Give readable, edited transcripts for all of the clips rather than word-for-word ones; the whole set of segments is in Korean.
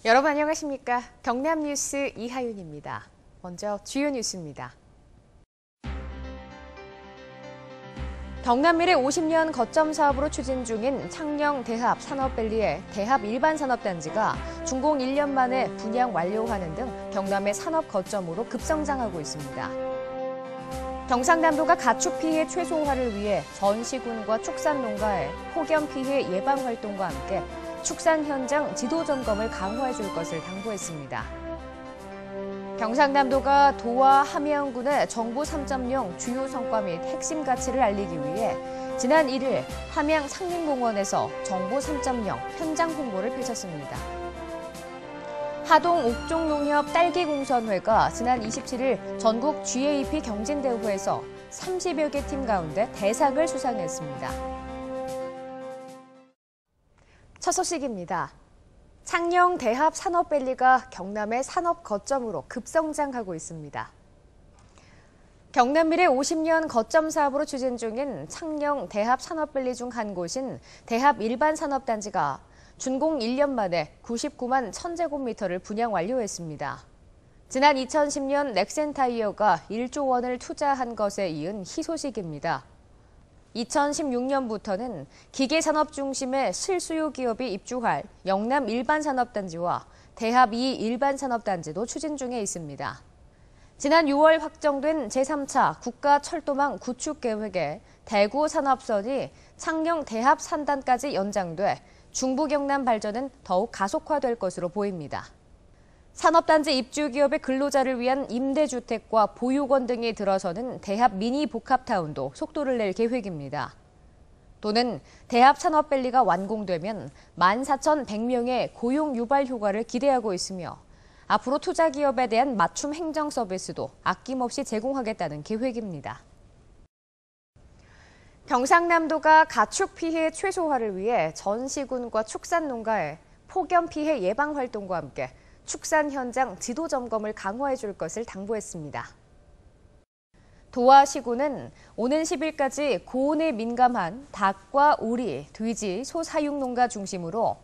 여러분 안녕하십니까? 경남 뉴스 이하윤입니다. 먼저 주요 뉴스입니다. 경남 미래 50년 거점 사업으로 추진 중인 창녕 대합 산업밸리의 대합 일반산업단지가 준공 1년 만에 분양 완료하는 등 경남의 산업 거점으로 급성장하고 있습니다. 경상남도가 가축 피해 최소화를 위해 전 시군과 축산농가의 폭염 피해 예방 활동과 함께 축산 현장 지도 점검을 강화해 줄 것을 당부했습니다. 경상남도가 도와 함양군의 정부 3.0 주요 성과 및 핵심 가치를 알리기 위해 지난 1일 함양 상림공원에서 정부 3.0 현장 홍보를 펼쳤습니다. 하동 옥종농협 딸기공선회가 지난 27일 전국 GAP 경진대회에서 30여 개 팀 가운데 대상을 수상했습니다. 첫 소식입니다. 창녕 대합 산업밸리가 경남의 산업 거점으로 급성장하고 있습니다. 경남 미래 50년 거점 사업으로 추진 중인 창녕 대합 산업밸리 중 한 곳인 대합 일반산업단지가 준공 1년 만에 99만 1000제곱미터를 분양 완료했습니다. 지난 2010년 넥센타이어가 1조 원을 투자한 것에 이은 희소식입니다. 2016년부터는 기계산업 중심의 실수요 기업이 입주할 영남 일반산업단지와 대합 2 일반산업단지도 추진 중에 있습니다. 지난 6월 확정된 제3차 국가철도망 구축 계획에 대구 산업선이 창녕 대합 산단까지 연장돼 중부 경남 발전은 더욱 가속화될 것으로 보입니다. 산업단지 입주 기업의 근로자를 위한 임대주택과 보육원 등이 들어서는 대합 미니 복합타운도 속도를 낼 계획입니다. 또는 대합 산업밸리가 완공되면 14,100명의 고용 유발 효과를 기대하고 있으며 앞으로 투자 기업에 대한 맞춤 행정 서비스도 아낌없이 제공하겠다는 계획입니다. 경상남도가 가축 피해 최소화를 위해 전 시군과 축산농가의 폭염 피해 예방 활동과 함께 축산 현장 지도 점검을 강화해 줄 것을 당부했습니다. 도와 시군은 오는 10일까지 고온에 민감한 닭과 오리, 돼지, 소 사육 농가 중심으로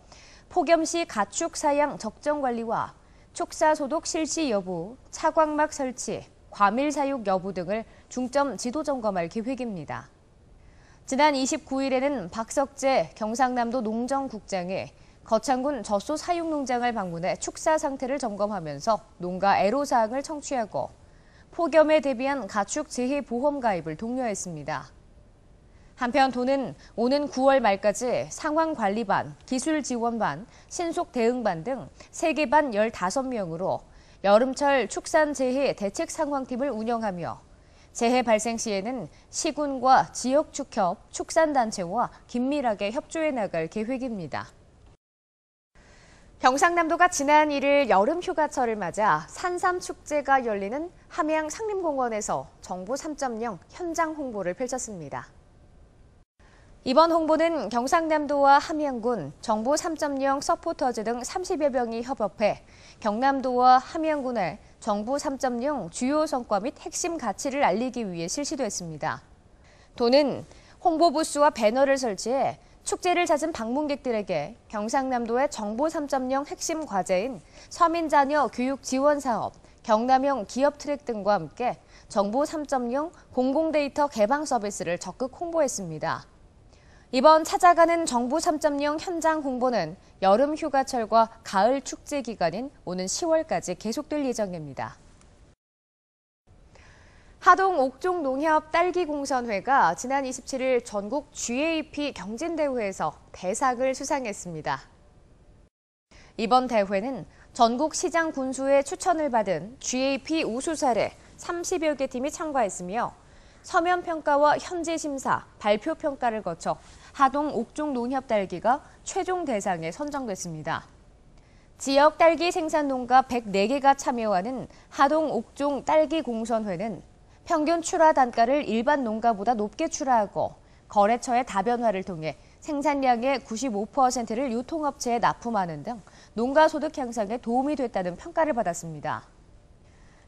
폭염 시 가축 사양 적정 관리와 축사 소독 실시 여부, 차광막 설치, 과밀 사육 여부 등을 중점 지도 점검할 계획입니다. 지난 29일에는 박석재 경상남도 농정국장이 거창군 젖소 사육농장을 방문해 축사 상태를 점검하면서 농가 애로사항을 청취하고 폭염에 대비한 가축 재해 보험 가입을 독려했습니다. 한편 도는 오는 9월 말까지 상황관리반, 기술지원반, 신속대응반 등 3개 반 15명으로 여름철 축산 재해 대책 상황팀을 운영하며 재해 발생 시에는 시군과 지역축협, 축산단체와 긴밀하게 협조해 나갈 계획입니다. 경상남도가 지난 1일 여름휴가철을 맞아 산삼축제가 열리는 함양 상림공원에서 정부 3.0 현장 홍보를 펼쳤습니다. 이번 홍보는 경상남도와 함양군, 정부 3.0 서포터즈 등 30여 명이 협업해 경남도와 함양군의 정부 3.0 주요 성과 및 핵심 가치를 알리기 위해 실시됐습니다. 도는 홍보 부스와 배너를 설치해 축제를 찾은 방문객들에게 경상남도의 정부 3.0 핵심 과제인 서민자녀 교육 지원 사업, 경남형 기업 트랙 등과 함께 정부 3.0 공공데이터 개방 서비스를 적극 홍보했습니다. 이번 찾아가는 정부 3.0 현장 홍보는 여름 휴가철과 가을 축제 기간인 오는 10월까지 계속될 예정입니다. 하동 옥종농협 딸기공선회가 지난 27일 전국 GAP 경진대회에서 대상을 수상했습니다. 이번 대회는 전국 시장 군수의 추천을 받은 GAP 우수 사례 30여 개 팀이 참가했으며 서면 평가와 현지 심사, 발표 평가를 거쳐 하동 옥종농협 딸기가 최종 대상에 선정됐습니다. 지역 딸기 생산 농가 104개가 참여하는 하동 옥종 딸기 공선회는 평균 출하 단가를 일반 농가보다 높게 출하하고 거래처의 다변화를 통해 생산량의 95%를 유통업체에 납품하는 등 농가 소득 향상에 도움이 됐다는 평가를 받았습니다.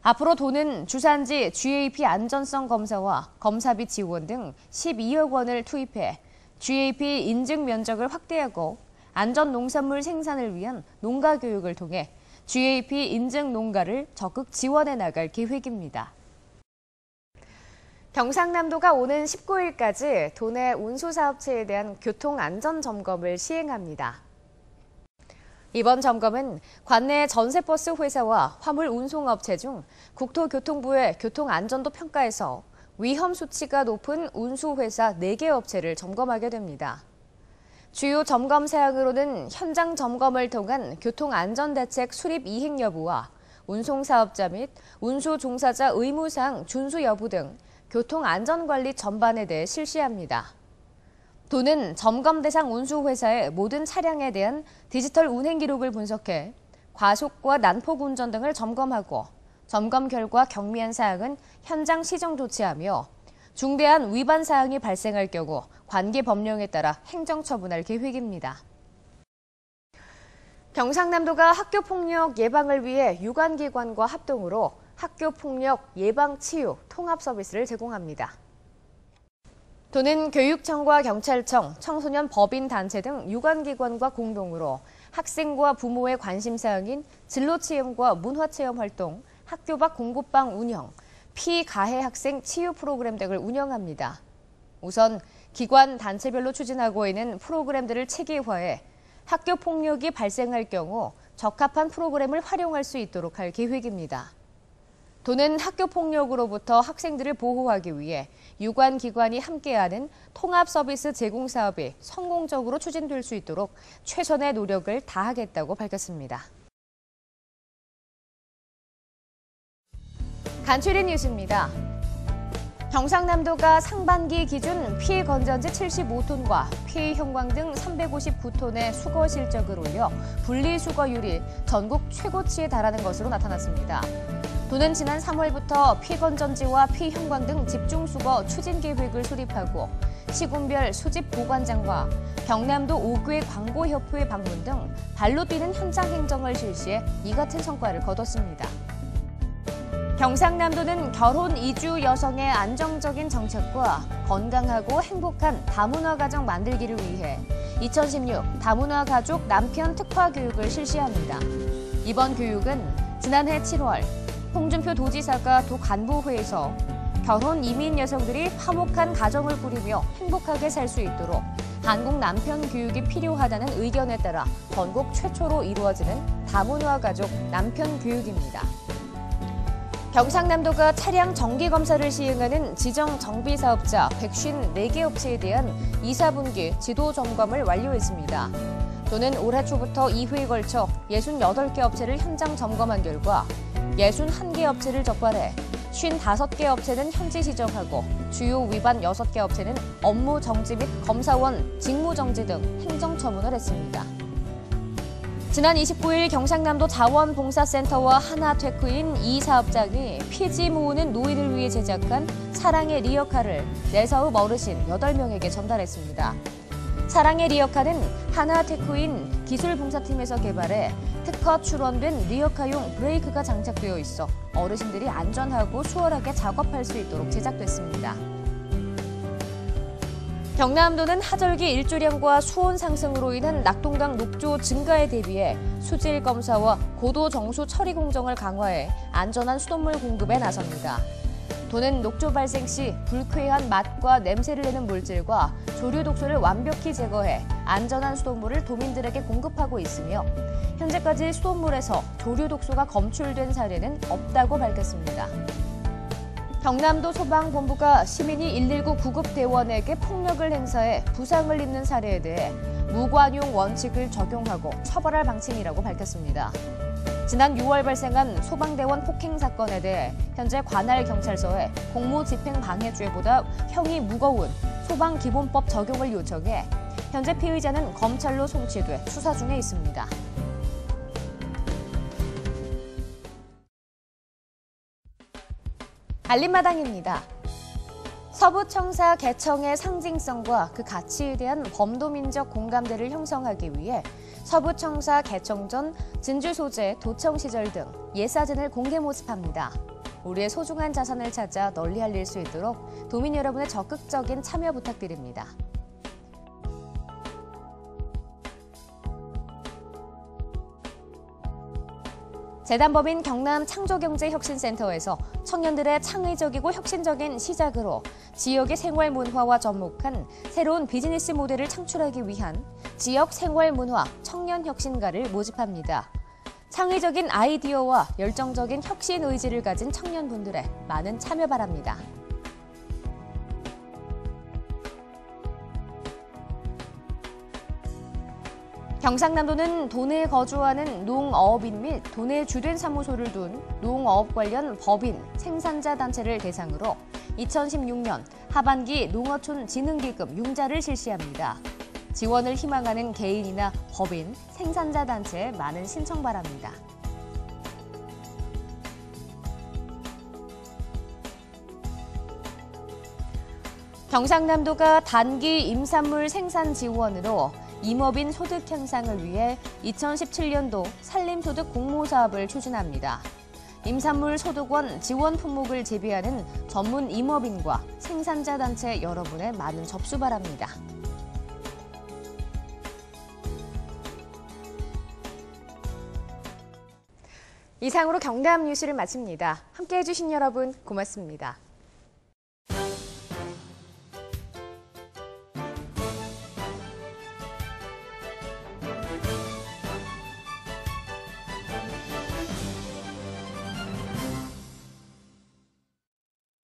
앞으로 도는 주산지 GAP 안전성 검사와 검사비 지원 등 12억 원을 투입해 GAP 인증 면적을 확대하고 안전 농산물 생산을 위한 농가 교육을 통해 GAP 인증 농가를 적극 지원해 나갈 계획입니다. 경상남도가 오는 19일까지 도내 운수사업체에 대한 교통안전점검을 시행합니다. 이번 점검은 관내 전세버스 회사와 화물 운송업체 중 국토교통부의 교통안전도 평가에서 위험 수치가 높은 운수회사 4개 업체를 점검하게 됩니다. 주요 점검 사항으로는 현장 점검을 통한 교통안전대책 수립 이행 여부와 운송사업자 및 운수 종사자 의무사항 준수 여부 등 교통안전관리 전반에 대해 실시합니다. 도는 점검 대상 운수회사의 모든 차량에 대한 디지털 운행 기록을 분석해 과속과 난폭 운전 등을 점검하고 점검 결과 경미한 사항은 현장 시정 조치하며 중대한 위반 사항이 발생할 경우 관계 법령에 따라 행정처분할 계획입니다. 경상남도가 학교폭력 예방을 위해 유관기관과 합동으로 학교폭력 예방-치유 통합 서비스를 제공합니다. 도는 교육청과 경찰청, 청소년 법인단체 등 유관기관과 공동으로 학생과 부모의 관심사항인 진로체험과 문화체험 활동, 학교 밖 공부방 운영, 피가해 학생 치유 프로그램 등을 운영합니다. 우선 기관 단체별로 추진하고 있는 프로그램들을 체계화해 학교 폭력이 발생할 경우 적합한 프로그램을 활용할 수 있도록 할 계획입니다. 도는 학교 폭력으로부터 학생들을 보호하기 위해 유관기관이 함께하는 통합 서비스 제공 사업이 성공적으로 추진될 수 있도록 최선의 노력을 다하겠다고 밝혔습니다. 간추린 뉴스입니다. 경상남도가 상반기 기준 피해 건전지 75톤과 피해 형광 등 359톤의 수거 실적을 올려 분리수거율이 전국 최고치에 달하는 것으로 나타났습니다. 도는 지난 3월부터 피건전지와 피형광 등 집중수거 추진 계획을 수립하고 시군별 수집 보관장과 경남도 5개 광고협회 방문 등 발로 뛰는 현장 행정을 실시해 이 같은 성과를 거뒀습니다. 경상남도는 결혼 이주 여성의 안정적인 정책과 건강하고 행복한 다문화 가정 만들기를 위해 2016 다문화 가족 남편 특화 교육을 실시합니다. 이번 교육은 지난해 7월 홍준표 도지사가 도 간부회에서 결혼 이민 여성들이 화목한 가정을 꾸리며 행복하게 살 수 있도록 한국 남편 교육이 필요하다는 의견에 따라 전국 최초로 이루어지는 다문화 가족 남편 교육입니다. 경상남도가 차량 정기검사를 시행하는 지정 정비사업자 154개 업체에 대한 2, 4분기 지도 점검을 완료했습니다. 도는 올해 초부터 2회에 걸쳐 68개 업체를 현장 점검한 결과 61개 업체를 적발해 55개 업체는 현지 지정하고 주요 위반 6개 업체는 업무 정지 및 검사원 직무 정지 등 행정처분을 했습니다. 지난 29일 경상남도 자원봉사센터와 하나테크인 이 사업장이 피지 모으는 노인을 위해 제작한 사랑의 리어카를 내사읍 어르신 8명에게 전달했습니다. 사랑의 리어카는 하나테크인 기술봉사팀에서 개발해 특허 출원된 리어카용 브레이크가 장착되어 있어 어르신들이 안전하고 수월하게 작업할 수 있도록 제작됐습니다. 경남도는 하절기 일조량과 수온 상승으로 인한 낙동강 녹조 증가에 대비해 수질 검사와 고도 정수 처리 공정을 강화해 안전한 수돗물 공급에 나섭니다. 도는 녹조 발생 시 불쾌한 맛과 냄새를 내는 물질과 조류 독소를 완벽히 제거해 안전한 수돗물을 도민들에게 공급하고 있으며 현재까지 수돗물에서 조류 독소가 검출된 사례는 없다고 밝혔습니다. 경남도 소방본부가 시민이 119 구급대원에게 폭력을 행사해 부상을 입는 사례에 대해 무관용 원칙을 적용하고 처벌할 방침이라고 밝혔습니다. 지난 6월 발생한 소방대원 폭행 사건에 대해 현재 관할 경찰서에 공무집행 방해죄보다 형이 무거운 소방기본법 적용을 요청해 현재 피의자는 검찰로 송치돼 수사 중에 있습니다. 알림마당입니다. 서부청사 개청의 상징성과 그 가치에 대한 범도민적 공감대를 형성하기 위해 서부청사 개청 전 진주 소재 도청 시절 등 옛사진을 공개 모집합니다. 우리의 소중한 자산을 찾아 널리 알릴 수 있도록 도민 여러분의 적극적인 참여 부탁드립니다. 재단법인 경남 창조경제혁신센터에서 청년들의 창의적이고 혁신적인 시작으로 지역의 생활 문화와 접목한 새로운 비즈니스 모델을 창출하기 위한 지역 생활 문화 청년 혁신가를 모집합니다. 창의적인 아이디어와 열정적인 혁신 의지를 가진 청년분들의 많은 참여 바랍니다. 경상남도는 도내에 거주하는 농어업인 및 도내에 주된 사무소를 둔 농어업 관련 법인, 생산자 단체를 대상으로 2016년 하반기 농어촌 진흥기금 융자를 실시합니다. 지원을 희망하는 개인이나 법인, 생산자 단체에 많은 신청 바랍니다. 경상남도가 단기 임산물 생산 지원으로 임업인 소득 향상을 위해 2017년도 산림소득 공모사업을 추진합니다. 임산물 소득원 지원 품목을 재배하는 전문 임업인과 생산자 단체 여러분의 많은 접수 바랍니다. 이상으로 경남 뉴스를 마칩니다. 함께해 주신 여러분 고맙습니다.